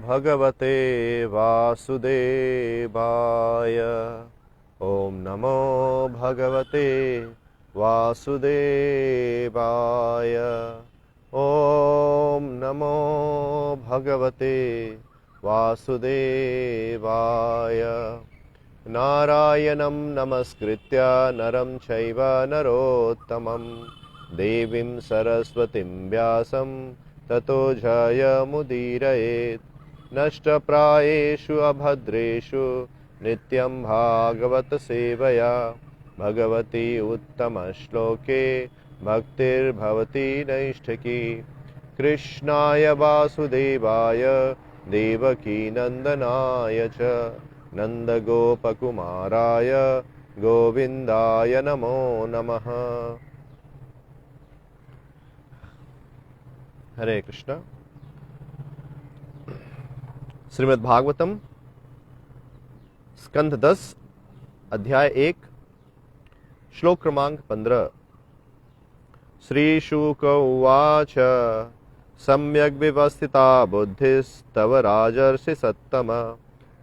भगवते वासुदेवाय। ओम नमो भगवते वासुदेवाय। ओम नमो भगवते वासुदेवाय। नारायणं नमस्कृत्य नरं चैव नरोत्तमं देवीं सरस्वतीं व्यासं ततो जयमुदीरयेत्। नष्टप्रायेषु अभद्रेषु नित्यं भागवत सेवया भगवती उत्तमश्लोके भक्तिर्भवति नैष्ठिकी। कृष्णाय वासुदेवाय देवकी नंदनाय च नंदगोपकुमाराय गोविंदाय नमो नमः। हरे कृष्णा। श्रीमद् भागवतम स्कंध 10 अध्याय 1 श्लोक क्रमांक 15। श्री शुक उवाच सम्यग् व्यवस्थिता बुद्धिस्तव राजर्षि सत्तम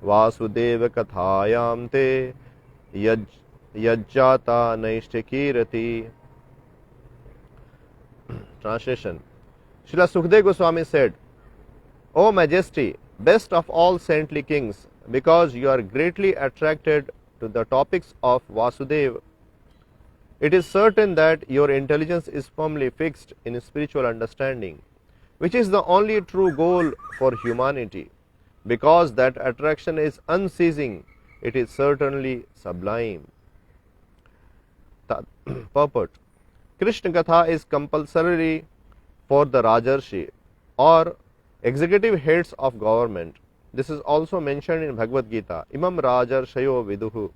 वासुदेव कथायां ते यज्जाता नैष्ठिकीरति। Translation. Srila Sukadeva Goswami said, O Majesty, best of all saintly kings, because you are greatly attracted to the topics of Vasudeva, it is certain that your intelligence is firmly fixed in spiritual understanding, which is the only true goal for humanity. Because that attraction is unceasing, it is certainly sublime. Purport. Krishna Katha is compulsory for the Rajarshi or executive heads of government. This is also mentioned in Bhagavad Gita, Imam Rajarshayo Viduhu.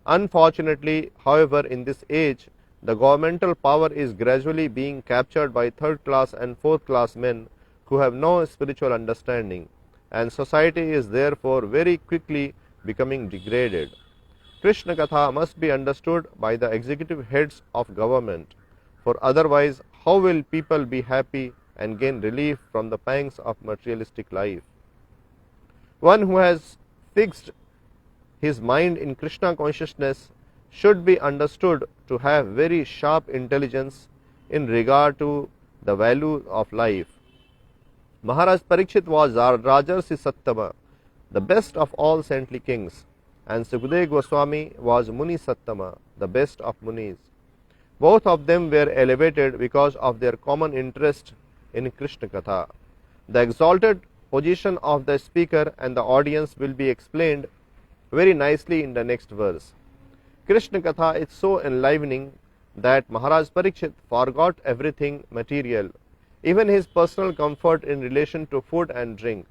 Unfortunately, however, in this age, the governmental power is gradually being captured by third class and fourth class men who have no spiritual understanding, and society is therefore very quickly becoming degraded. Krishna Katha must be understood by the executive heads of government, for otherwise how will people be happy and gain relief from the pangs of materialistic life? One who has fixed his mind in Krishna consciousness should be understood to have very sharp intelligence in regard to the value of life. Maharaj Parikshit was Rajarsi Sattama, the best of all saintly kings, and Sukadeva Goswami was Muni Sattama, the best of Munis. Both of them were elevated because of their common interest in Krishna Katha. The exalted position of the speaker and the audience will be explained very nicely in the next verse. Krishna Katha is so enlivening that Maharaj Parikshit forgot everything material, even his personal comfort in relation to food and drink.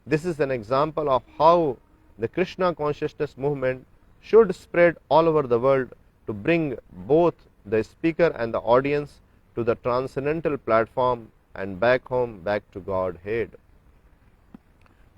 This is an example of how the Krishna consciousness movement should spread all over the world to bring both the speaker and the audience to the transcendental platform and back home, back to Godhead.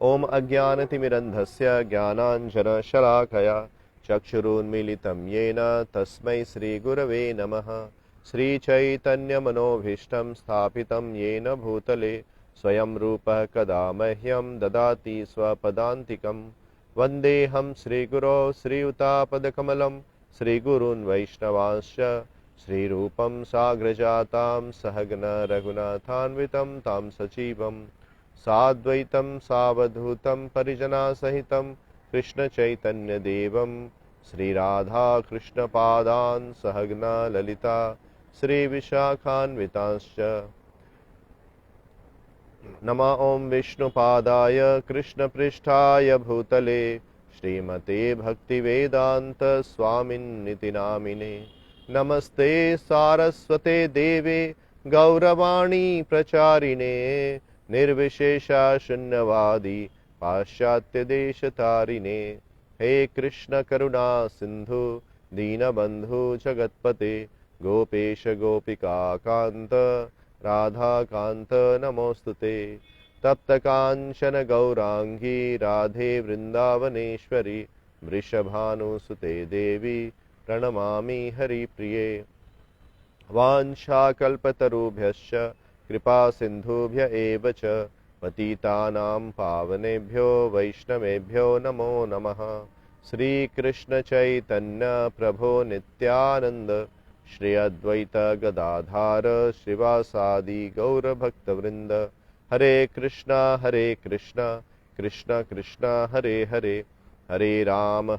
Om Ajnanatimirandhasya Jnananjana Shalakaya Chakshurunmilitam Yena Tasmai Sri Gurave Namaha. Sri Chaitanya Manobhishtam Sthapitam Yena Bhutale Swayam Rupa Kada Mahyam Dadati Swapadantikam. Vandeham Sri Guru Sri Utapadakamalam Sri Gurun Vaishnavasya Sri Rupam Sagrajatam Sahagna Raghunathanvitam Tam Sachivam Sadvaitam Savadhutam Parijana Sahitam Krishna Chaitanya Devam Sri Radha Krishna Padan Sahagna Lalita Sri Vishakhanvitascha. Nama Om Vishnu Padaya Krishna Prishtaya Bhutale Srimate Bhakti Vedanta Swamin Niti Namine. Namaste Saraswate Deve Gauravani Pracharine Nirvishesha Shunyavadi Paschatya Deshatarine. He Krishna Karuna Sindhu Deenabandhu Jagatpate Gopesha Gopika Kanta Radha Kanta Namostute. Tapta Kanchana Gaurangi Radhe Vrindavaneshwari Vrishabhanu Sute Devi Pranamami Hari Priye. Vansha Kalpatarubhyascha Kripa Sindhubhya Eva Cha पतितानां पावनेभ्यो वैष्णवेभ्यो नमो नमः। श्री कृष्ण चैतन्य प्रभो नित्यानंद श्री अद्वैत गदाधार श्रीवासादि गौर भक्तवृंद। हरे कृष्णा कृष्णा कृष्णा हरे हरे, हरे राम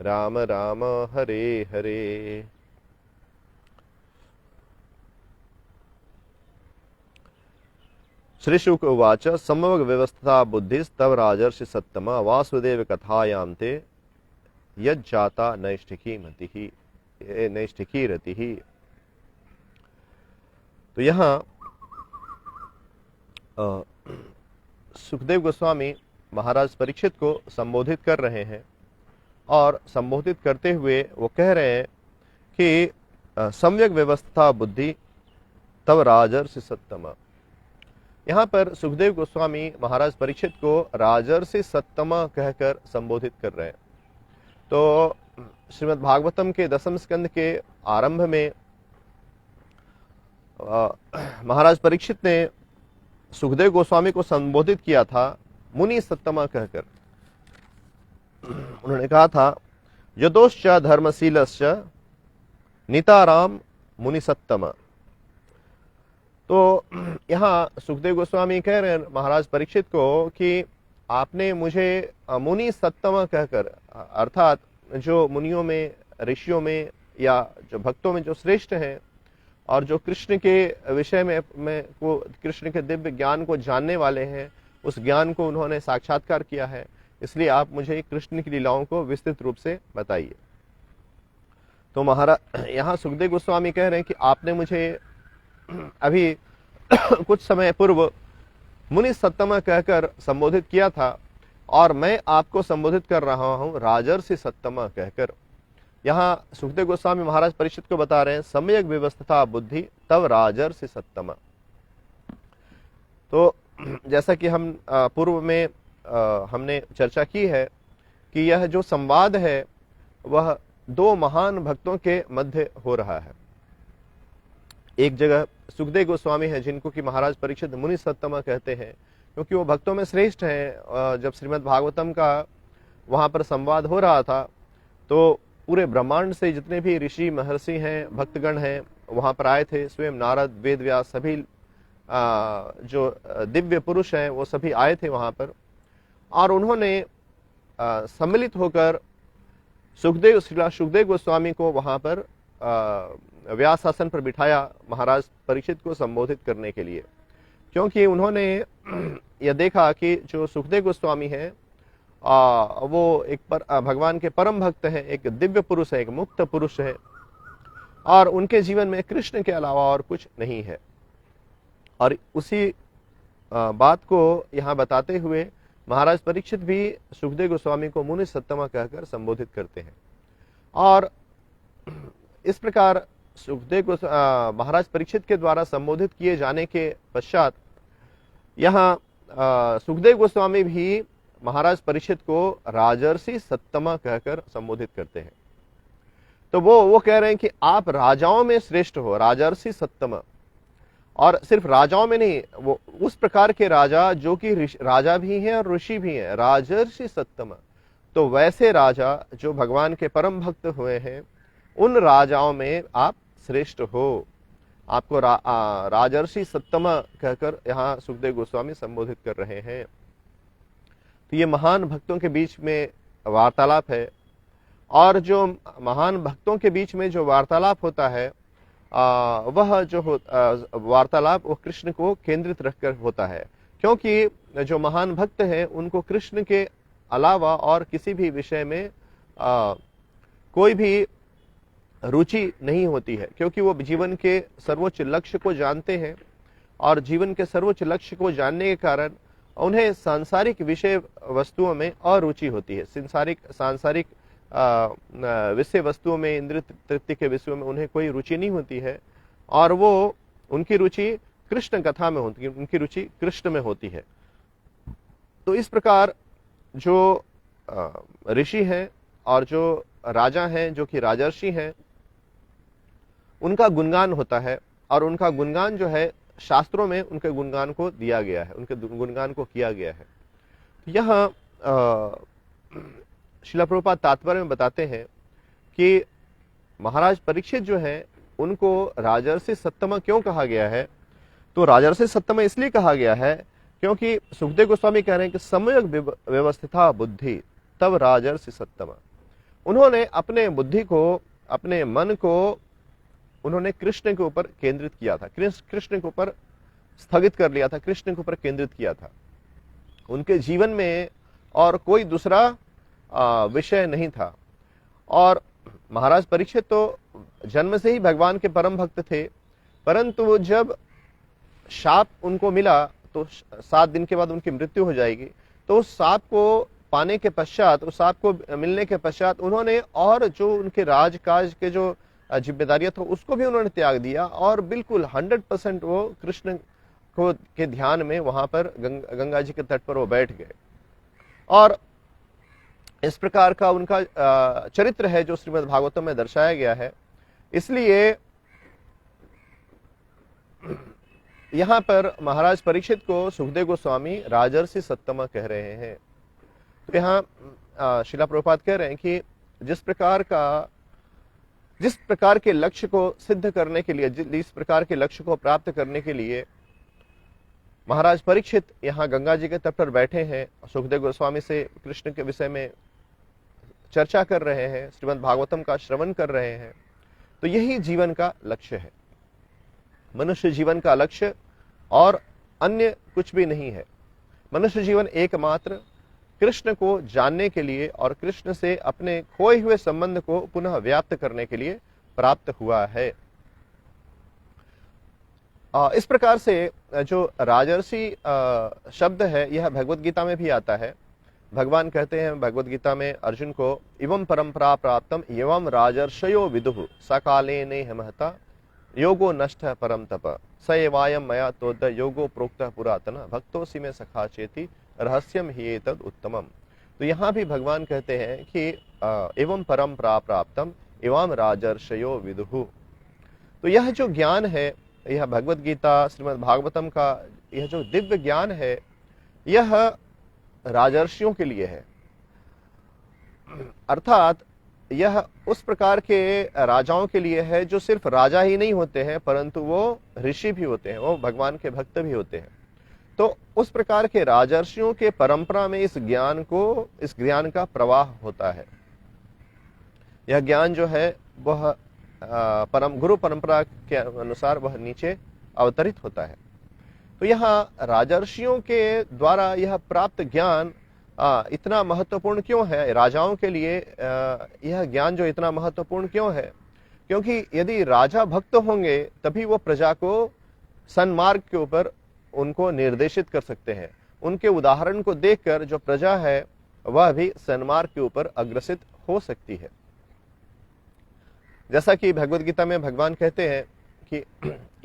राम राम हरे हरे। श्रीशुक उवाच समवग व्यवस्था बुद्धिस्तव राजर्षि सत्तमा वासुदेव कथायां ते यज्जाता नैष्ठिकी मतिः नैष्ठिकी रतिः। तो यहाँ सुखदेव गोस्वामी महाराज परीक्षित को संबोधित कर रहे हैं और संबोधित करते हुए वो कह रहे हैं कि सम्यक व्यवस्था बुद्धि तव राजर्षि सत्तमा। यहाँ पर सुखदेव गोस्वामी महाराज परीक्षित को राजर्षि सत्तमा कहकर संबोधित कर रहे हैं। तो श्रीमद् भागवतम के दसम स्कंद के आरंभ में महाराज परीक्षित ने सुखदेव गोस्वामी को संबोधित किया था मुनि सत्तमा कहकर। उन्होंने कहा था यदोश्च धर्मशीलश्च निताराम मुनि सत्तमा। तो यहाँ सुखदेव गोस्वामी कह रहे हैं महाराज परीक्षित को कि आपने मुझे मुनि सत्तमा कहकर, अर्थात जो मुनियों में, ऋषियों में या जो भक्तों में जो श्रेष्ठ हैं और जो कृष्ण के विषय में को कृष्ण के दिव्य ज्ञान को जानने वाले हैं, उस ज्ञान को उन्होंने साक्षात्कार किया है, इसलिए आप मुझे कृष्ण की लीलाओं को विस्तृत रूप से बताइए। तो महाराज यहाँ सुखदेव गोस्वामी कह रहे हैं कि आपने मुझे अभी कुछ समय पूर्व मुनि सत्तमा कहकर संबोधित किया था और मैं आपको संबोधित कर रहा हूं राजर्षि सत्तमा कहकर। यहाँ सुखदेव गोस्वामी महाराज परीक्षित को बता रहे हैं सम्यक व्यवस्था बुद्धि तव राजर्षि सत्तमा। तो जैसा कि हम पूर्व में हमने चर्चा की है कि यह जो संवाद है वह दो महान भक्तों के मध्य हो रहा है। एक जगह सुखदेव गोस्वामी है जिनको कि महाराज परीक्षित मुनि सत्तमा कहते हैं, क्योंकि वो भक्तों में श्रेष्ठ हैं। जब श्रीमद् भागवतम का वहां पर संवाद हो रहा था तो पूरे ब्रह्मांड से जितने भी ऋषि महर्षि हैं, भक्तगण हैं, वहां पर आए थे। स्वयं नारद, वेद व्यास, सभी जो दिव्य पुरुष हैं वो सभी आए थे वहां पर और उन्होंने सम्मिलित होकर सुखदेव गोस्वामी को वहां पर व्यास आसन पर बिठाया महाराज परीक्षित को संबोधित करने के लिए, क्योंकि उन्होंने यह देखा कि जो सुखदेव गोस्वामी हैं वो एक भगवान के परम भक्त हैं, एक दिव्य पुरुष है, एक मुक्त पुरुष है और उनके जीवन में कृष्ण के अलावा और कुछ नहीं है। और उसी बात को यहाँ बताते हुए महाराज परीक्षित भी सुखदेव गोस्वामी को मुनि सत्तमा कहकर संबोधित करते हैं। और इस प्रकार सुखदेव महाराज परीक्षित के द्वारा संबोधित किए जाने के पश्चात यहाँ सुखदेव गोस्वामी भी महाराज परीक्षित को राजर्षि सत्तमा कहकर संबोधित करते हैं। तो वो कह रहे हैं कि आप राजाओं में श्रेष्ठ हो, राजर्षि सत्तमा। और सिर्फ राजाओं में नहीं, वो उस प्रकार के राजा जो कि राजा भी हैं और ऋषि भी हैं, राजर्षि सत्तमा। तो वैसे राजा जो भगवान के परम भक्त हुए हैं, उन राजाओं में आप श्रेष्ठ हो। आपको राजर्षि सत्तमा कहकर यहाँ सुखदेव गोस्वामी संबोधित कर रहे हैं। तो ये महान भक्तों के बीच में वार्तालाप है और जो महान भक्तों के बीच में जो वार्तालाप होता है वह जो वार्तालाप वो कृष्ण को केंद्रित रखकर होता है, क्योंकि जो महान भक्त हैं उनको कृष्ण के अलावा और किसी भी विषय में कोई भी रुचि नहीं होती है, क्योंकि वो जीवन के सर्वोच्च लक्ष्य को जानते हैं और जीवन के सर्वोच्च लक्ष्य को जानने के कारण उन्हें सांसारिक विषय वस्तुओं में अरुचि होती है। सांसारिक विषय वस्तुओं में, इंद्रिय तृप्ति के विषयों में उन्हें कोई रुचि नहीं होती है और वो उनकी रुचि कृष्ण कथा में होती है, उनकी रुचि कृष्ण में होती है। तो इस प्रकार जो ऋषि हैं और जो राजा हैं, जो कि राजर्षि हैं, उनका गुणगान होता है और उनका गुणगान जो है शास्त्रों में उनके गुणगान को दिया गया है, उनके गुणगान को किया गया है। यह श्रील प्रभुपाद तात्पर्य में बताते हैं कि महाराज परीक्षित जो हैं उनको राजर्षि सत्तम क्यों कहा गया है। तो राजर्षि सत्तम इसलिए कहा गया है क्योंकि सुखदेव गोस्वामी कह रहे हैं कि सम्यक व्यवस्थिता बुद्धि तब राजर्षि सत्तम। उन्होंने अपने बुद्धि को, अपने मन को उन्होंने कृष्ण के ऊपर केंद्रित किया था, कृष्ण के ऊपर स्थगित कर लिया था, कृष्ण के ऊपर केंद्रित किया था। उनके जीवन में और कोई दूसरा विषय नहीं था। और महाराज परीक्षित तो जन्म से ही भगवान के परम भक्त थे, परंतु जब शाप उनको मिला तो 7 दिन के बाद उनकी मृत्यु हो जाएगी। तो उस शाप को पाने के पश्चात, उस शाप को मिलने के पश्चात उन्होंने और जो उनके राजकाज के जो जिम्मेदारियां था उसको भी उन्होंने त्याग दिया और बिल्कुल 100% वो कृष्ण को के ध्यान में वहां पर गंगा जी के तट पर वो बैठ गए। और इस प्रकार का उनका चरित्र है जो श्रीमद् भागवतम में दर्शाया गया है। इसलिए यहां पर महाराज परीक्षित को सुखदेव गोस्वामी राजर्षि सत्तम कह रहे हैं। तो यहाँ श्रील प्रभुपाद कह रहे हैं कि जिस प्रकार के लक्ष्य को सिद्ध करने के लिए, जिस प्रकार के लक्ष्य को प्राप्त करने के लिए महाराज परीक्षित यहाँ गंगा जी के तट पर बैठे हैं, सुखदेव गोस्वामी से कृष्ण के विषय में चर्चा कर रहे हैं, श्रीमद् भागवतम का श्रवण कर रहे हैं, तो यही जीवन का लक्ष्य है। मनुष्य जीवन का लक्ष्य और अन्य कुछ भी नहीं है। मनुष्य जीवन एकमात्र कृष्ण को जानने के लिए और कृष्ण से अपने खोए हुए संबंध को पुनः व्याप्त करने के लिए प्राप्त हुआ है। इस प्रकार से जो राजर्षि शब्द है यह भगवत गीता में भी आता है। भगवान कहते हैं भगवत गीता में अर्जुन को, इवं परंपरा प्राप्तम एवं राजर्षयो विदुः सकाले ने महता योगो नष्ट परम तप स एवायम मया तोद योगो प्रोक्तः पुरातन भक्तोसि में सखा चेति रहस्यम ही एतद उत्तमम। तो यहाँ भी भगवान कहते हैं कि एवं परंपरा प्राप्तम एवं राजर्षयो विदुः। तो यह जो ज्ञान है, यह भगवत गीता श्रीमद् भागवतम का यह जो दिव्य ज्ञान है, यह राजर्षियों के लिए है। अर्थात यह उस प्रकार के राजाओं के लिए है जो सिर्फ राजा ही नहीं होते हैं परंतु वो ऋषि भी होते हैं, वो भगवान के भक्त भी होते हैं। तो उस प्रकार के राजर्षियों के परंपरा में इस ज्ञान का प्रवाह होता है। यह ज्ञान जो है वह गुरु परंपरा के अनुसार वह नीचे अवतरित होता है। तो यहाँ राजर्षियों के द्वारा यह प्राप्त ज्ञान इतना महत्वपूर्ण क्यों है? राजाओं के लिए यह ज्ञान जो इतना महत्वपूर्ण क्यों है? क्योंकि यदि राजा भक्त होंगे तभी वो प्रजा को सन्मार्ग के ऊपर उनको निर्देशित कर सकते हैं। उनके उदाहरण को देखकर जो प्रजा है वह भी सन्मार्ग के ऊपर अग्रसित हो सकती है। जैसा कि भगवत गीता में भगवान कहते हैं कि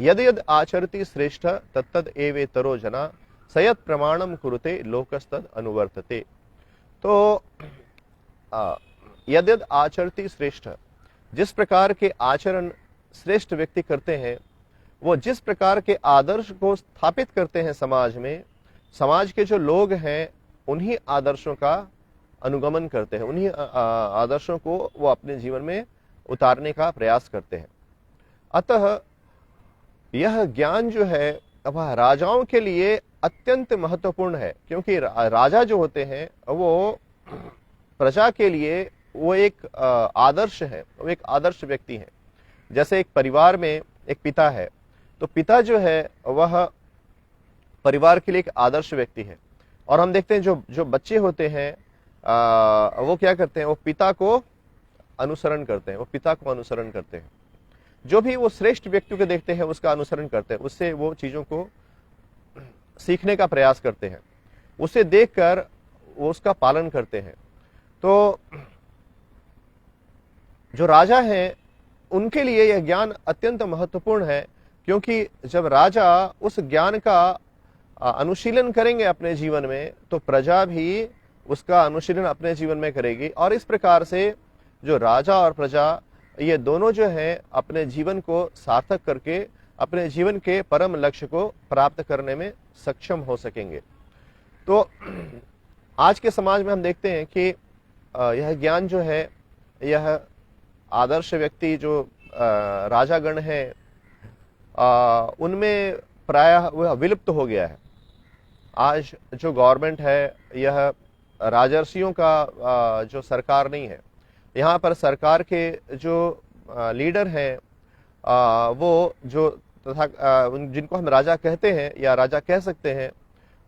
यद यद आचरति श्रेष्ठ तत्तद एवेतरो जना सयत प्रमाणम कुरुते लोकस्तद अनुवर्तते। तो यद यद आचरति श्रेष्ठ, जिस प्रकार के आचरण श्रेष्ठ व्यक्ति करते हैं, वो जिस प्रकार के आदर्श को स्थापित करते हैं समाज में, समाज के जो लोग हैं उन्हीं आदर्शों का अनुगमन करते हैं, उन्हीं आदर्शों को वो अपने जीवन में उतारने का प्रयास करते हैं। अतः यह ज्ञान जो है वह राजाओं के लिए अत्यंत महत्वपूर्ण है, क्योंकि राजा जो होते हैं वो प्रजा के लिए वो एक आदर्श है, वो एक आदर्श व्यक्ति है। जैसे एक परिवार में एक पिता है, तो पिता जो है वह परिवार के लिए एक आदर्श व्यक्ति है। और हम देखते हैं जो बच्चे होते हैं वो क्या करते हैं, वो पिता को अनुसरण करते हैं, वो पिता को अनुसरण करते हैं। जो भी वो श्रेष्ठ व्यक्ति को देखते हैं उसका अनुसरण करते हैं, उससे वो चीजों को सीखने का प्रयास करते हैं, उसे देखकर वो उसका पालन करते हैं। तो जो राजा हैं उनके लिए यह ज्ञान अत्यंत महत्वपूर्ण है, क्योंकि जब राजा उस ज्ञान का अनुशीलन करेंगे अपने जीवन में तो प्रजा भी उसका अनुशीलन अपने जीवन में करेगी। और इस प्रकार से जो राजा और प्रजा ये दोनों जो है अपने जीवन को सार्थक करके अपने जीवन के परम लक्ष्य को प्राप्त करने में सक्षम हो सकेंगे। तो आज के समाज में हम देखते हैं कि यह ज्ञान जो है, यह आदर्श व्यक्ति जो राजागण है, उनमें प्रायः वह विलुप्त हो गया है। आज जो गवर्नमेंट है, यह राजर्षियों का जो सरकार नहीं है। यहाँ पर सरकार के जो लीडर हैं, वो जो तथा जिनको हम राजा कहते हैं या राजा कह सकते हैं,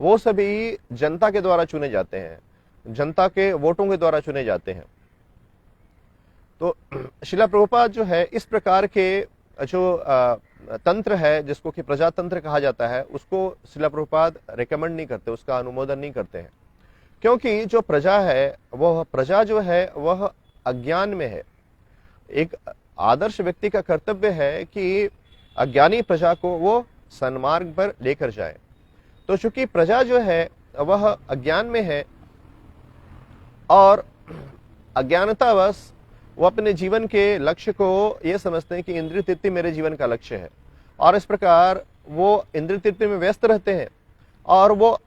वो सभी जनता के द्वारा चुने जाते हैं, जनता के वोटों के द्वारा चुने जाते हैं। तो श्रील प्रभुपाद जो है, इस प्रकार के जो तंत्र है जिसको कि प्रजातंत्र कहा जाता है, उसको श्रील प्रभुपाद रिकमेंड नहीं करते, उसका अनुमोदन नहीं करते हैं। क्योंकि जो प्रजा है, वह प्रजा जो है वह अज्ञान में है। एक आदर्श व्यक्ति का कर्तव्य है कि अज्ञानी प्रजा को वो सन्मार्ग पर लेकर जाए। तो चूंकि प्रजा जो है वह अज्ञान में है और अज्ञानतावश वो अपने जीवन के लक्ष्य को ये समझते हैं कि इंद्रिय तृप्ति मेरे जीवन का लक्ष्य है, और इस प्रकार वो इंद्रिय तृप्ति में व्यस्त रहते हैं और वो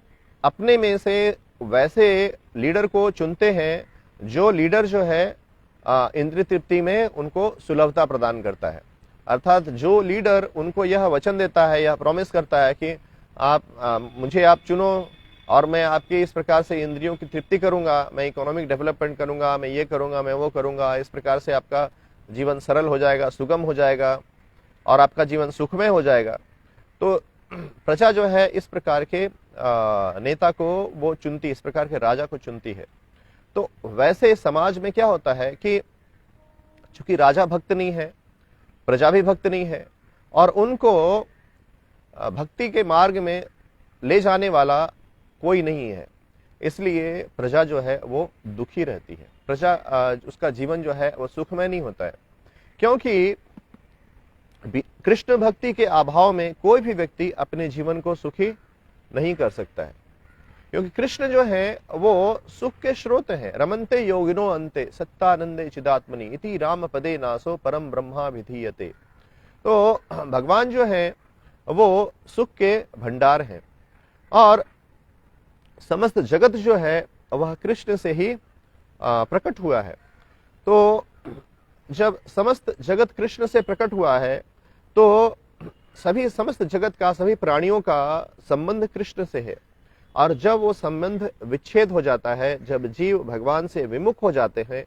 अपने में से वैसे लीडर को चुनते हैं जो लीडर जो है इंद्रिय तृप्ति में उनको सुलभता प्रदान करता है। अर्थात जो लीडर उनको यह वचन देता है, यह प्रॉमिस करता है कि मुझे आप चुनो और मैं आपके इस प्रकार से इंद्रियों की तृप्ति करूंगा, मैं इकोनॉमिक डेवलपमेंट करूंगा, मैं ये करूंगा, मैं वो करूंगा, इस प्रकार से आपका जीवन सरल हो जाएगा, सुगम हो जाएगा और आपका जीवन सुखमय हो जाएगा। तो प्रजा जो है इस प्रकार के नेता को वो चुनती, इस प्रकार के राजा को चुनती है। तो वैसे समाज में क्या होता है कि चूंकि राजा भक्त नहीं है, प्रजा भी भक्त नहीं है, और उनको भक्ति के मार्ग में ले जाने वाला कोई नहीं है, इसलिए प्रजा जो है वो दुखी रहती है। प्रजा उसका जीवन जो है वो सुखमय नहीं होता है, क्योंकि कृष्ण भक्ति के अभाव में कोई भी व्यक्ति अपने जीवन को सुखी नहीं कर सकता है। क्योंकि कृष्ण जो है वो सुख के स्रोत हैं। रमन्ते योगिनो अन्ते सत्तानंदे चिदात्मनि इति राम पदे नासो परम ब्रह्मा विधीयते। तो भगवान जो है वो सुख के भंडार हैं और समस्त जगत जो है वह कृष्ण से ही प्रकट हुआ है। तो जब समस्त जगत कृष्ण से प्रकट हुआ है तो समस्त जगत का, सभी प्राणियों का संबंध कृष्ण से है, और जब वो संबंध विच्छेद हो जाता है, जब जीव भगवान से विमुख हो जाते हैं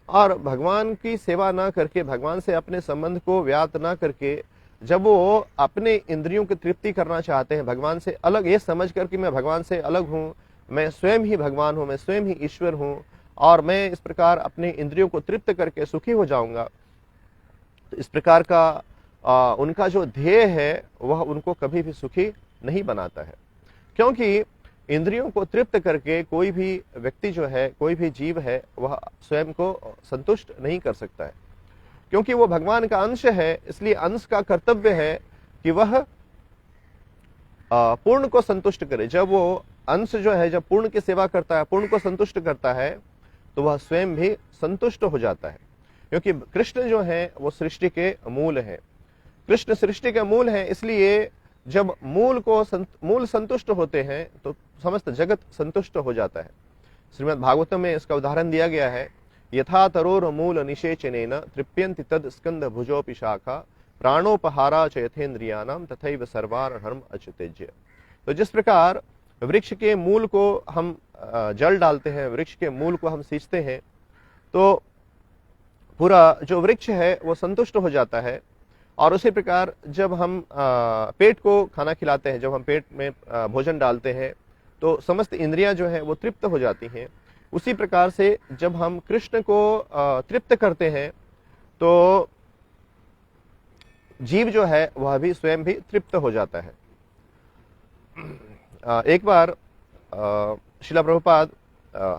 और भगवान की सेवा ना करके, भगवान से अपने संबंध को व्याप्त ना करके, जब वो अपने इंद्रियों की तृप्ति करना चाहते हैं, भगवान से अलग ये समझ कर कि मैं भगवान से अलग हूँ, मैं स्वयं ही भगवान हूँ, मैं स्वयं ही ईश्वर हूँ और मैं इस प्रकार अपने इंद्रियों को तृप्त करके सुखी हो जाऊंगा, तो इस प्रकार का उनका जो ध्येय है वह उनको कभी भी सुखी नहीं बनाता है। क्योंकि इंद्रियों को तृप्त करके कोई भी व्यक्ति जो है, कोई भी जीव है, वह स्वयं को संतुष्ट नहीं कर सकता है, क्योंकि वो भगवान का अंश है। इसलिए अंश का कर्तव्य है कि वह पूर्ण को संतुष्ट करे। जब वो अंश जो है, जब पूर्ण की सेवा करता है, पूर्ण को संतुष्ट करता है, तो वह स्वयं भी संतुष्ट हो जाता है। क्योंकि कृष्ण जो है वो सृष्टि के मूल है, कृष्ण सृष्टि के मूल है। इसलिए जब मूल संतुष्ट होते हैं तो समस्त जगत संतुष्ट हो जाता है। श्रीमद् भागवतम में इसका उदाहरण दिया गया है, यथा तरोर मूल निषेचनेन तृप्यन्ति तद स्कंद भुजोपि शाखा प्राणोपहारा च यथेन्द्रियानाम तथैव सर्वारहम अच्युतेज्य। तो जिस प्रकार वृक्ष के मूल को हम जल डालते हैं, वृक्ष के मूल को हम सींचते हैं, तो पूरा जो वृक्ष है वो संतुष्ट हो जाता है। और उसी प्रकार जब हम पेट को खाना खिलाते हैं, जब हम पेट में भोजन डालते हैं, तो समस्त इंद्रियां जो है वो तृप्त हो जाती हैं। उसी प्रकार से जब हम कृष्ण को तृप्त करते हैं तो जीव जो है वह भी स्वयं भी तृप्त हो जाता है। एक बार श्रील प्रभुपाद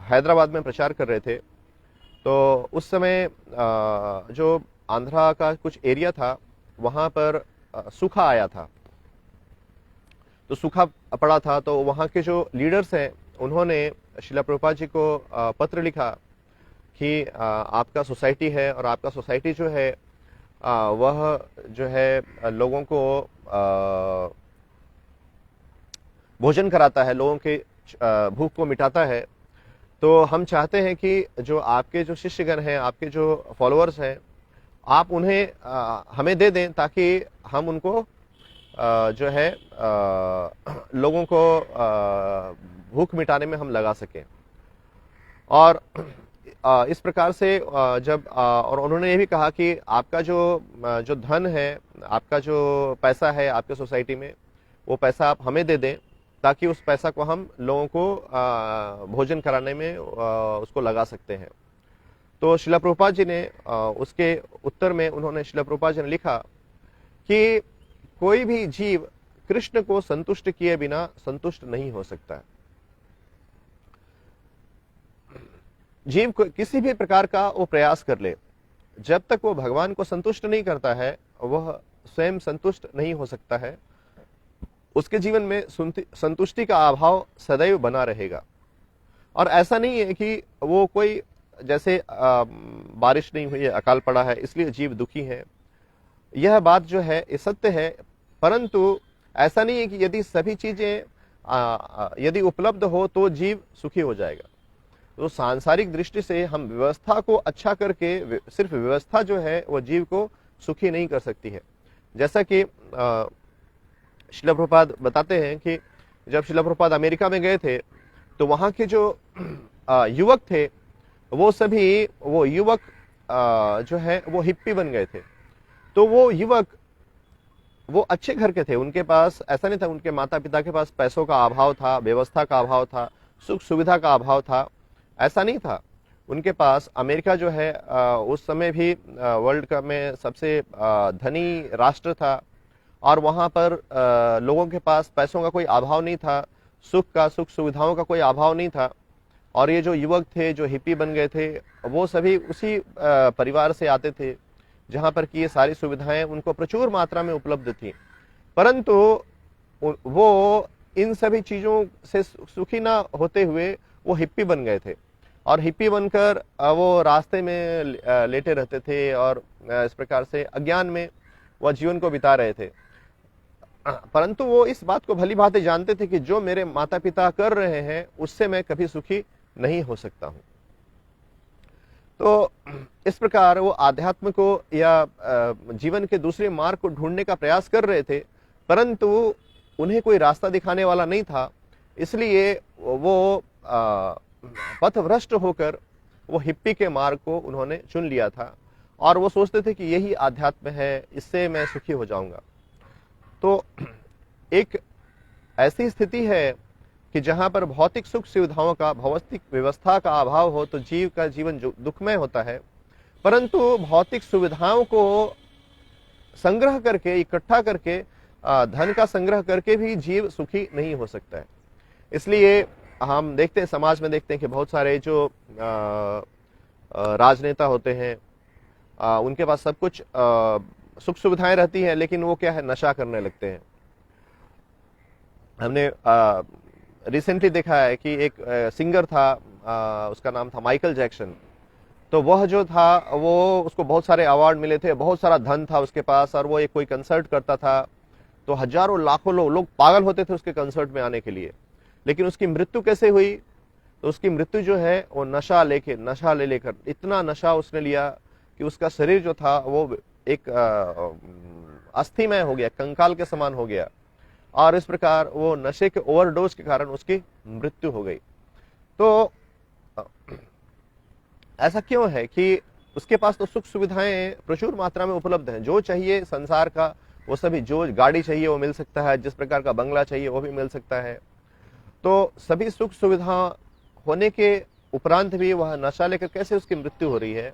हैदराबाद में प्रचार कर रहे थे, तो उस समय जो आंध्रा का कुछ एरिया था वहां पर सूखा आया था। तो सूखा पड़ा था, तो वहां के जो लीडर्स हैं उन्होंने श्रील प्रभुपाद जी को पत्र लिखा कि आपका सोसाइटी है और आपका सोसाइटी जो है वह जो है लोगों को भोजन कराता है, लोगों के भूख को मिटाता है, तो हम चाहते हैं कि जो आपके जो शिष्यगण हैं, आपके जो फॉलोअर्स हैं, आप उन्हें हमें दे दें ताकि हम उनको जो है लोगों को भूख मिटाने में हम लगा सकें। और इस प्रकार से जब और उन्होंने ये भी कहा कि आपका जो धन है, आपका जो पैसा है आपके सोसाइटी में, वो पैसा आप हमें दे दें ताकि उस पैसा को हम लोगों को भोजन कराने में उसको लगा सकते हैं। तो श्रील प्रभुपाद जी ने उसके उत्तर में उन्होंने श्रील प्रभुपाद जी ने लिखा कि कोई भी जीव कृष्ण को संतुष्ट किए बिना संतुष्ट नहीं हो सकता है। जीव को किसी भी प्रकार का वो प्रयास कर ले, जब तक वो भगवान को संतुष्ट नहीं करता है, वह स्वयं संतुष्ट नहीं हो सकता है। उसके जीवन में संतुष्टि का अभाव सदैव बना रहेगा। और ऐसा नहीं है कि वो कोई जैसे बारिश नहीं हुई है, अकाल पड़ा है, इसलिए जीव दुखी है। यह बात जो है ये सत्य है, परंतु ऐसा नहीं है कि यदि सभी चीजें यदि उपलब्ध हो तो जीव सुखी हो जाएगा। तो सांसारिक दृष्टि से हम व्यवस्था को अच्छा करके सिर्फ व्यवस्था जो है वो जीव को सुखी नहीं कर सकती है। जैसा कि श्रील प्रभुपाद बताते हैं कि जब श्रील प्रभुपाद अमेरिका में गए थे तो वहां के जो युवक थे वो युवक जो है वो हिप्पी बन गए थे। तो वो युवक वो अच्छे घर के थे, उनके पास ऐसा नहीं था, उनके माता पिता के पास पैसों का अभाव था, व्यवस्था का अभाव था, सुख सुविधा का अभाव था, ऐसा नहीं था। उनके पास अमेरिका जो है उस समय भी वर्ल्ड का में सबसे धनी राष्ट्र था और वहां पर लोगों के पास पैसों का कोई अभाव नहीं था, सुख सुविधाओं का कोई अभाव नहीं था। और ये जो युवक थे जो हिप्पी बन गए थे वो सभी उसी परिवार से आते थे जहां पर कि ये सारी सुविधाएं उनको प्रचुर मात्रा में उपलब्ध थी, परंतु वो इन सभी चीजों से सुखी ना होते हुए वो हिप्पी बन गए थे। और हिप्पी बनकर वो रास्ते में लेटे रहते थे और इस प्रकार से अज्ञान में वह जीवन को बिता रहे थे। परंतु वो इस बात को भली भांति जानते थे कि जो मेरे माता पिता कर रहे हैं उससे मैं कभी सुखी नहीं हो सकता हूं। तो इस प्रकार वो आध्यात्म को या जीवन के दूसरे मार्ग को ढूंढने का प्रयास कर रहे थे, परंतु उन्हें कोई रास्ता दिखाने वाला नहीं था। इसलिए वो पथभ्रष्ट होकर वो हिप्पी के मार्ग को उन्होंने चुन लिया था और वो सोचते थे कि यही आध्यात्म है, इससे मैं सुखी हो जाऊंगा। तो एक ऐसी स्थिति है कि जहां पर भौतिक सुख सुविधाओं का, भौतिक व्यवस्था का अभाव हो तो जीव का जीवन दुखमय होता है, परंतु भौतिक सुविधाओं को संग्रह करके, इकट्ठा करके, धन का संग्रह करके भी जीव सुखी नहीं हो सकता है। इसलिए हम देखते हैं, समाज में देखते हैं कि बहुत सारे जो राजनेता होते हैं उनके पास सब कुछ सुख सुविधाएं रहती हैं, लेकिन वो क्या है, नशा करने लगते हैं। हमने रिसेंटली देखा है कि एक सिंगर था, उसका नाम था माइकल जैक्सन। तो वह जो था वो उसको बहुत सारे अवार्ड मिले थे, बहुत सारा धन था उसके पास, और वो एक कोई कंसर्ट करता था तो हजारों लाखों लोग पागल होते थे उसके कंसर्ट में आने के लिए। लेकिन उसकी मृत्यु कैसे हुई? तो उसकी मृत्यु जो है वो नशा ले लेकर इतना नशा उसने लिया कि उसका शरीर जो था वो एक अस्थिमय हो गया, कंकाल के समान हो गया, और इस प्रकार वो नशे के ओवरडोज के कारण उसकी मृत्यु हो गई। तो ऐसा क्यों है कि उसके पास तो सुख सुविधाएं प्रचुर मात्रा में उपलब्ध हैं, जो चाहिए संसार का वो सभी, जो गाड़ी चाहिए वो मिल सकता है, जिस प्रकार का बंगला चाहिए वो भी मिल सकता है। तो सभी सुख सुविधा होने के उपरांत भी वह नशा लेकर कैसे उसकी मृत्यु हो रही है?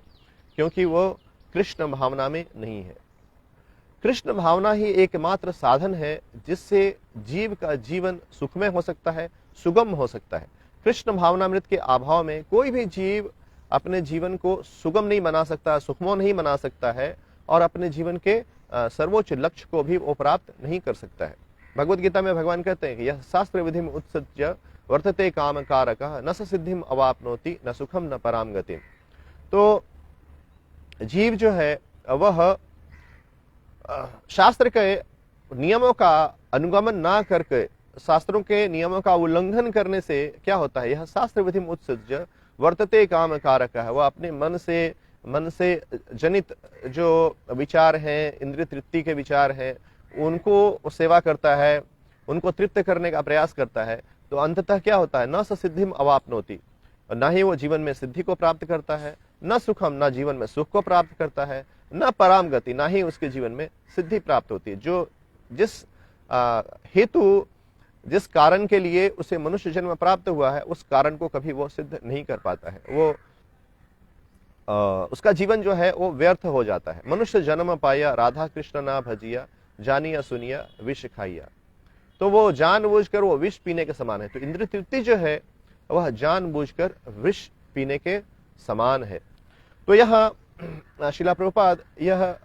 क्योंकि वो कृष्ण भावना में नहीं है। कृष्ण भावना ही एकमात्र साधन है जिससे जीव का जीवन सुखमय हो सकता है, सुगम हो सकता है। कृष्ण भावनामृत के अभाव में कोई भी जीव अपने जीवन को सुगम नहीं बना सकता, सुखमय नहीं बना सकता है, और अपने जीवन के सर्वोच्च लक्ष्य को भी वो प्राप्त नहीं कर सकता है। भगवत गीता में भगवान कहते हैं कि यह शास्त्र विधि में उत्सृज्य वर्तते काम कारकः न सिद्धिम अवाप्नोति न सुखम न पराम गतिम। तो जीव जो है वह शास्त्र के नियमों का अनुगमन ना करके, शास्त्रों के नियमों का उल्लंघन करने से क्या होता है, यह शास्त्र विधि उत्सृज्य वर्तते काम कारक है। वह अपने मन से जनित जो विचार हैं, इंद्रिय तृप्ति के विचार हैं, उनको सेवा करता है, उनको तृप्त करने का प्रयास करता है, तो अंततः क्या होता है, न स सिद्धिम अवाप्नोति, न ही वो जीवन में सिद्धि को प्राप्त करता है, न सुखम, न जीवन में सुख को प्राप्त करता है, न पराम गति, न ही उसके जीवन में सिद्धि प्राप्त होती है। जो जिस हेतु, जिस कारण के लिए उसे मनुष्य जन्म प्राप्त हुआ है, उस कारण को कभी वो सिद्ध नहीं कर पाता है। वो उसका जीवन जो है वो व्यर्थ हो जाता है। मनुष्य जन्म पाया, राधा कृष्ण ना भजिया, जानिया सुनिया विष खाइया। तो वो जानबूझकर वो विष पीने के समान है। तो इंद्रिय तृप्ति जो है वह जानबूझकर विष पीने के समान है। तो यह शिला प्रभुपाद यह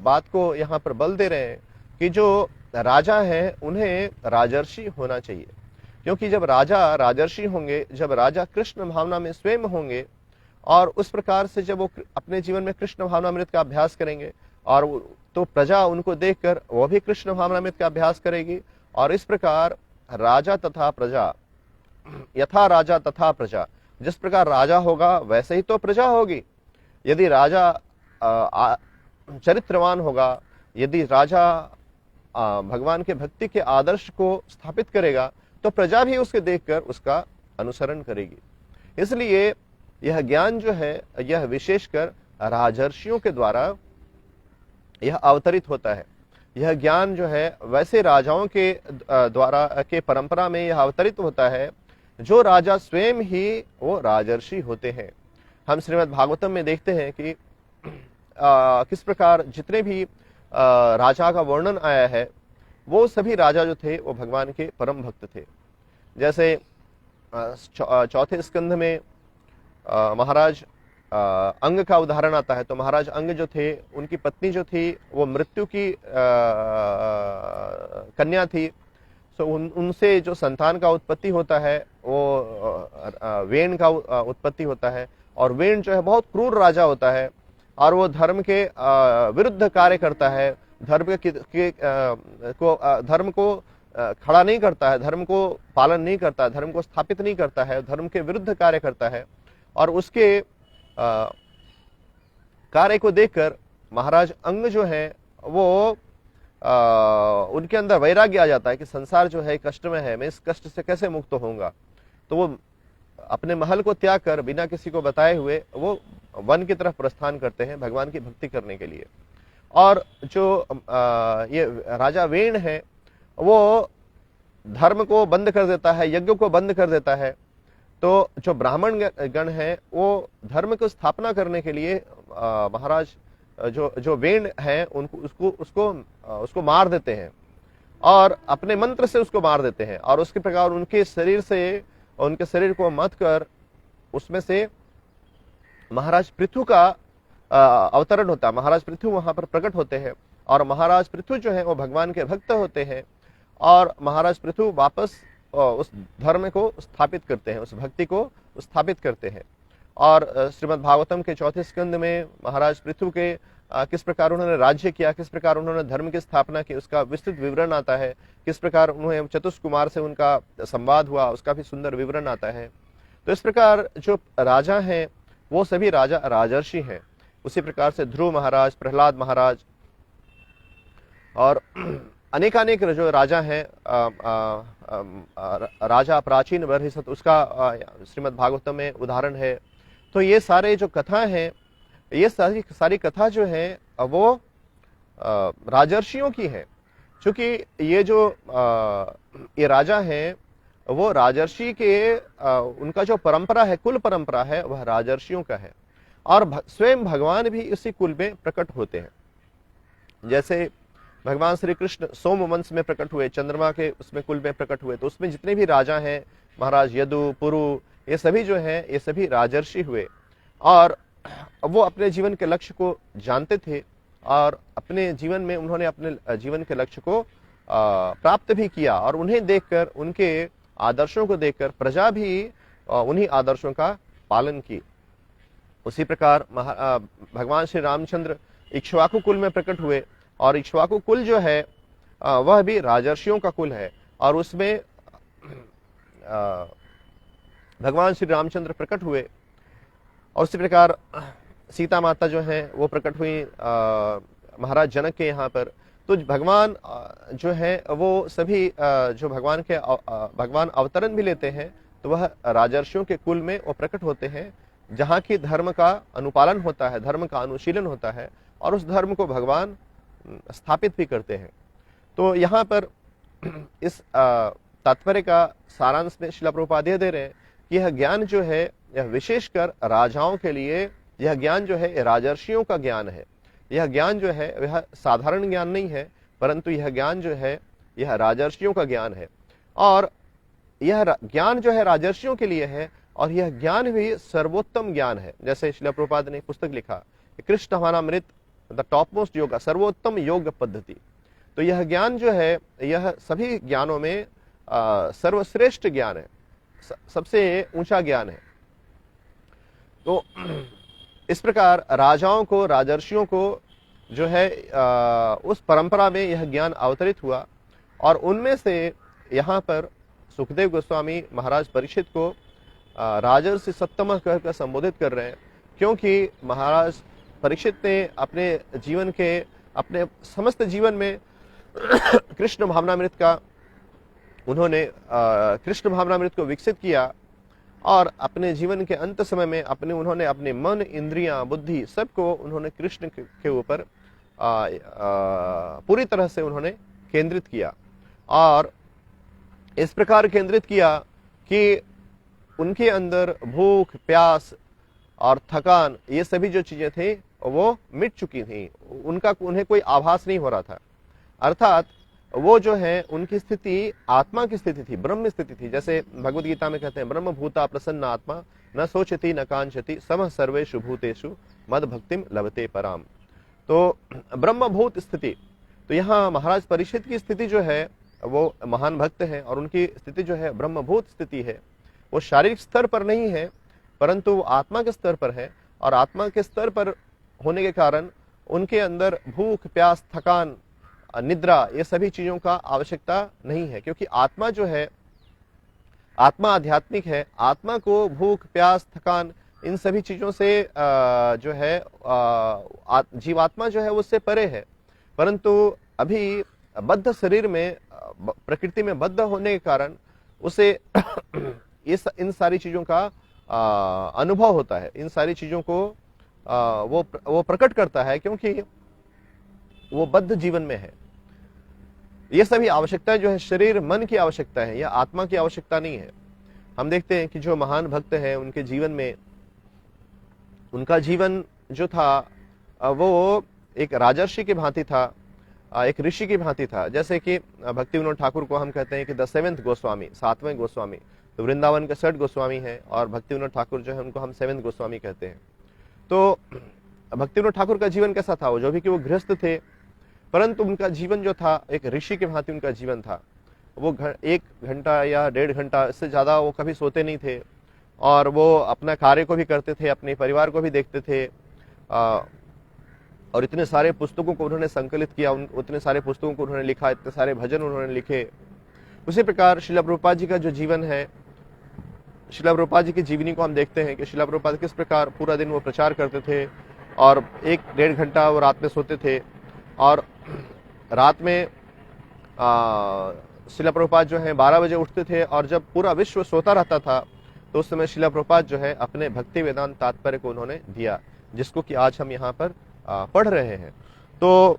बात को यहाँ पर बल दे रहे हैं कि जो राजा है उन्हें राजर्षि होना चाहिए, क्योंकि जब राजा राजर्षि होंगे, जब राजा कृष्ण भावना में स्वयं होंगे, और उस प्रकार से जब वो अपने जीवन में कृष्ण भावनामृत का अभ्यास करेंगे, और तो प्रजा उनको देखकर वो भी कृष्ण भावनामृत का अभ्यास करेगी। और इस प्रकार राजा तथा प्रजा, यथा राजा तथा प्रजा, जिस प्रकार राजा होगा वैसे ही तो प्रजा होगी। यदि राजा चरित्रवान होगा, यदि राजा भगवान के भक्ति के आदर्श को स्थापित करेगा, तो प्रजा भी उसके देखकर उसका अनुसरण करेगी। इसलिए यह ज्ञान जो है, यह विशेषकर राजर्षियों के द्वारा यह अवतरित होता है। यह ज्ञान जो है वैसे राजाओं के द्वारा के परंपरा में यह अवतरित होता है जो राजा स्वयं ही वो राजर्षि होते हैं। हम श्रीमद् भागवतम में देखते हैं कि किस प्रकार जितने भी राजा का वर्णन आया है, वो सभी राजा जो थे वो भगवान के परम भक्त थे। जैसे चौथे स्कंध में महाराज अंग का उदाहरण आता है। तो महाराज अंग जो थे, उनकी पत्नी जो थी वो मृत्यु की कन्या थी। तो उनसे जो संतान का उत्पत्ति होता है वो वेन का उत्पत्ति होता है। और वेन जो है बहुत क्रूर राजा होता है, और वो धर्म के विरुद्ध कार्य करता है, धर्म को खड़ा नहीं करता है, धर्म को पालन नहीं करता है, धर्म को स्थापित नहीं करता है, धर्म के विरुद्ध कार्य करता है। और उसके कार्य को देखकर महाराज अंग जो है वो उनके अंदर वैराग्य आ जाता है कि संसार जो है कष्ट में है, मैं इस कष्ट से कैसे मुक्त होऊंगा। तो वो अपने महल को त्याग कर बिना किसी को बताए हुए वो वन की तरफ प्रस्थान करते हैं भगवान की भक्ति करने के लिए। और जो ये राजा वेण है वो धर्म को बंद कर देता है, यज्ञ को बंद कर देता है। तो जो ब्राह्मण गण है वो धर्म को स्थापना करने के लिए महाराज जो वेण है उसको मार देते हैं, और अपने मंत्र से उसको मार देते हैं। और उसके प्रकार उनके शरीर को मत कर उसमें से महाराज पृथु का अवतरण होता है। महाराज पृथु वहां पर प्रकट होते हैं, और महाराज पृथु जो है वो भगवान के भक्त होते हैं। और महाराज पृथु वापस उस धर्म को स्थापित करते हैं, उस भक्ति को स्थापित करते हैं। और श्रीमद् भागवतम के चौथे स्कंद में महाराज पृथु के किस प्रकार उन्होंने राज्य किया, किस प्रकार उन्होंने धर्म की स्थापना की, उसका विस्तृत विवरण आता है। किस प्रकार उन्हें चतुष्कुमार से उनका संवाद हुआ, उसका भी सुंदर विवरण आता है। तो इस प्रकार जो राजा हैं वो सभी राजा राजर्षि हैं। उसी प्रकार से ध्रुव महाराज, प्रहलाद महाराज और अनेकानेक जो राजा हैं, राजा प्राचीन बरहिसत, उसका श्रीमद् भागवतम में उदाहरण है। तो ये सारे जो कथा हैं, ये सारी कथा जो है वो राजर्षियों की है। क्योंकि ये जो ये राजा हैं वो राजर्षि के उनका जो परंपरा है, कुल परंपरा है, वह राजर्षियों का है। और स्वयं भगवान भी इसी कुल में प्रकट होते हैं। जैसे भगवान श्री कृष्ण सोम वंश में प्रकट हुए, चंद्रमा के उसमें कुल में प्रकट हुए। तो उसमें जितने भी राजा हैं, महाराज यदु, पुरु, ये सभी जो हैं ये सभी राजर्षि हुए। और वो अपने जीवन के लक्ष्य को जानते थे, और अपने जीवन में उन्होंने अपने जीवन के लक्ष्य को प्राप्त भी किया। और उन्हें देखकर, उनके आदर्शों को देखकर प्रजा भी उन्हीं आदर्शों का पालन की। उसी प्रकार भगवान श्री रामचंद्र इक्ष्वाकु कुल में प्रकट हुए। और इक्ष्वाकु कुल जो है वह भी राजर्षियों का कुल है, और उसमें भगवान श्री रामचंद्र प्रकट हुए, और उसी प्रकार सीता माता जो है वो प्रकट हुई महाराज जनक के यहाँ पर। तो भगवान जो है वो सभी जो भगवान अवतरण भी लेते हैं तो वह राजर्षियों के कुल में वो प्रकट होते हैं, जहाँ की धर्म का अनुपालन होता है, धर्म का अनुशीलन होता है, और उस धर्म को भगवान स्थापित भी करते हैं। तो यहाँ पर इस तात्पर्य का सारांश में श्रील प्रभुपाद यह दे रहे हैं कि यह ज्ञान जो है यह विशेषकर राजाओं के लिए, यह ज्ञान जो है राजर्षियों का ज्ञान है। यह ज्ञान जो है वह साधारण ज्ञान नहीं है, परंतु यह ज्ञान जो है यह राजर्षियों का ज्ञान है, और यह ज्ञान जो है राजर्षियों के लिए है, और यह ज्ञान भी सर्वोत्तम ज्ञान है। जैसे श्रील प्रभुपाद ने पुस्तक लिखा Krishna Bhavanamrita, the topmost yoga, सर्वोत्तम योग पद्धति। तो यह ज्ञान जो है यह सभी ज्ञानों में सर्वश्रेष्ठ ज्ञान है, सबसे ऊंचा ज्ञान है। तो इस प्रकार राजाओं को, राजर्षियों को जो है उस परंपरा में यह ज्ञान अवतरित हुआ, और उनमें से यहाँ पर सुखदेव गोस्वामी महाराज परीक्षित को राजर्षि सत्तम कहकर संबोधित कर रहे हैं, क्योंकि महाराज परीक्षित ने अपने जीवन के, अपने समस्त जीवन में कृष्ण भावनामृत का उन्होंने कृष्ण भावनामृत को विकसित किया, और अपने जीवन के अंत समय में उन्होंने अपने मन, इंद्रियां, बुद्धि सबको उन्होंने कृष्ण के ऊपर पूरी तरह से उन्होंने केंद्रित किया, और इस प्रकार केंद्रित किया कि उनके अंदर भूख, प्यास और थकान, ये सभी जो चीजें थी वो मिट चुकी थी, उन्हें कोई आभास नहीं हो रहा था। अर्थात वो जो है उनकी स्थिति आत्मा की स्थिति थी, ब्रह्म स्थिति थी। जैसे भगवद गीता में कहते हैं, ब्रह्म भूता प्रसन्न आत्मा न सोचती न कांक्षति समः सर्वेषु भूतेषु मद भक्तिम लभते पराम। तो ब्रह्म भूत स्थिति, तो यहाँ महाराज परीक्षित की स्थिति जो है वो महान भक्त है, और उनकी स्थिति जो है ब्रह्मभूत स्थिति है। वो शारीरिक स्तर पर नहीं है, परंतु वो आत्मा के स्तर पर है, और आत्मा के स्तर पर होने के कारण उनके अंदर भूख, प्यास, थकान, निद्रा, ये सभी चीजों का आवश्यकता नहीं है, क्योंकि आत्मा जो है, आत्मा आध्यात्मिक है। आत्मा को भूख, प्यास, थकान, इन सभी चीजों से जो है जीवात्मा जो है उससे परे है। परंतु अभी बद्ध शरीर में, प्रकृति में बद्ध होने के कारण उसे इन सारी चीजों का अनुभव होता है, इन सारी चीजों को वो प्रकट करता है, क्योंकि वो बद्ध जीवन में है। ये सभी आवश्यकताएं जो है शरीर मन की आवश्यकता है, यह आत्मा की आवश्यकता नहीं है। हम देखते हैं कि जो महान भक्त हैं उनके जीवन में, उनका जीवन जो था वो एक राजर्षि की भांति था, एक ऋषि की भांति था। जैसे कि भक्ति विनोद ठाकुर को हम कहते हैं कि द सेवेंथ गोस्वामी, 7वें गोस्वामी। तो वृंदावन के 6 गोस्वामी हैं, और भक्ति विनोद ठाकुर जो है उनको हम 7th गोस्वामी कहते हैं। तो भक्ति विनोद ठाकुर का जीवन कैसा था? वो जो भी कि वो गृहस्थ थे, परंतु उनका जीवन जो था एक ऋषि के भांति उनका जीवन था। वो 1 घंटा या 1.5 घंटा, इससे ज्यादा वो कभी सोते नहीं थे, और वो अपना कार्य को भी करते थे, अपने परिवार को भी देखते थे, और इतने सारे पुस्तकों को उन्होंने संकलित किया, उतने सारे पुस्तकों को उन्होंने लिखा, इतने सारे भजन उन्होंने लिखे। उसी प्रकार श्रील प्रभुपाद जी का जो जीवन है, श्रील प्रभुपाद जी की जीवनी को हम देखते हैं कि श्रील प्रभुपाद किस प्रकार पूरा दिन वो प्रचार करते थे, और 1-1.5 घंटा वो रात में सोते थे, और रात में श्रील प्रभुपाद जो है 12 बजे उठते थे, और जब पूरा विश्व सोता रहता था तो उस समय श्रील प्रभुपाद जो है अपने भक्ति वेदांत तात्पर्य को उन्होंने दिया, जिसको कि आज हम यहाँ पर पढ़ रहे हैं। तो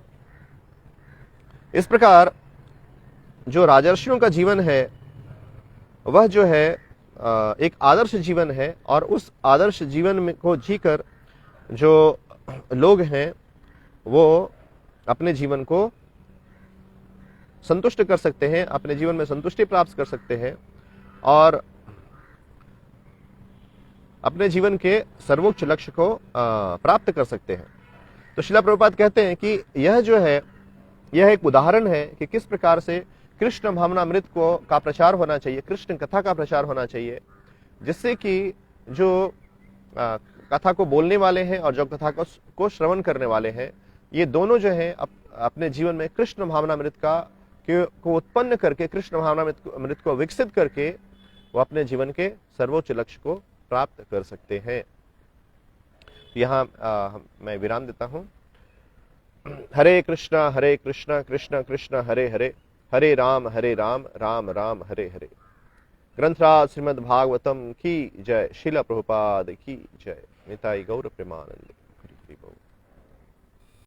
इस प्रकार जो राजर्षियों का जीवन है वह जो है एक आदर्श जीवन है, और उस आदर्श जीवन में को जीकर जो लोग हैं वो अपने जीवन को संतुष्ट कर सकते हैं, अपने जीवन में संतुष्टि प्राप्त कर सकते हैं, और अपने जीवन के सर्वोच्च लक्ष्य को प्राप्त कर सकते हैं। तो श्रील प्रभुपाद कहते हैं कि यह जो है यह एक उदाहरण है कि किस प्रकार से कृष्ण भावनामृत का प्रचार होना चाहिए, कृष्ण कथा का प्रचार होना चाहिए, जिससे कि जो कथा को बोलने वाले हैं और जो कथा को श्रवण करने वाले हैं, ये दोनों जो हैं अपने जीवन में कृष्ण भावनामृत का को उत्पन्न करके, कृष्ण भावना अमृत को विकसित करके वो अपने जीवन के सर्वोच्च लक्ष्य को प्राप्त कर सकते हैं। यहाँ मैं विराम देता हूँ। हरे कृष्णा कृष्ण कृष्ण हरे हरे, हरे राम राम राम हरे हरे। ग्रंथराज श्रीमद् भागवतम की जय। शिला प्रभुपाद की जय। निताई गौर प्रेमानंद।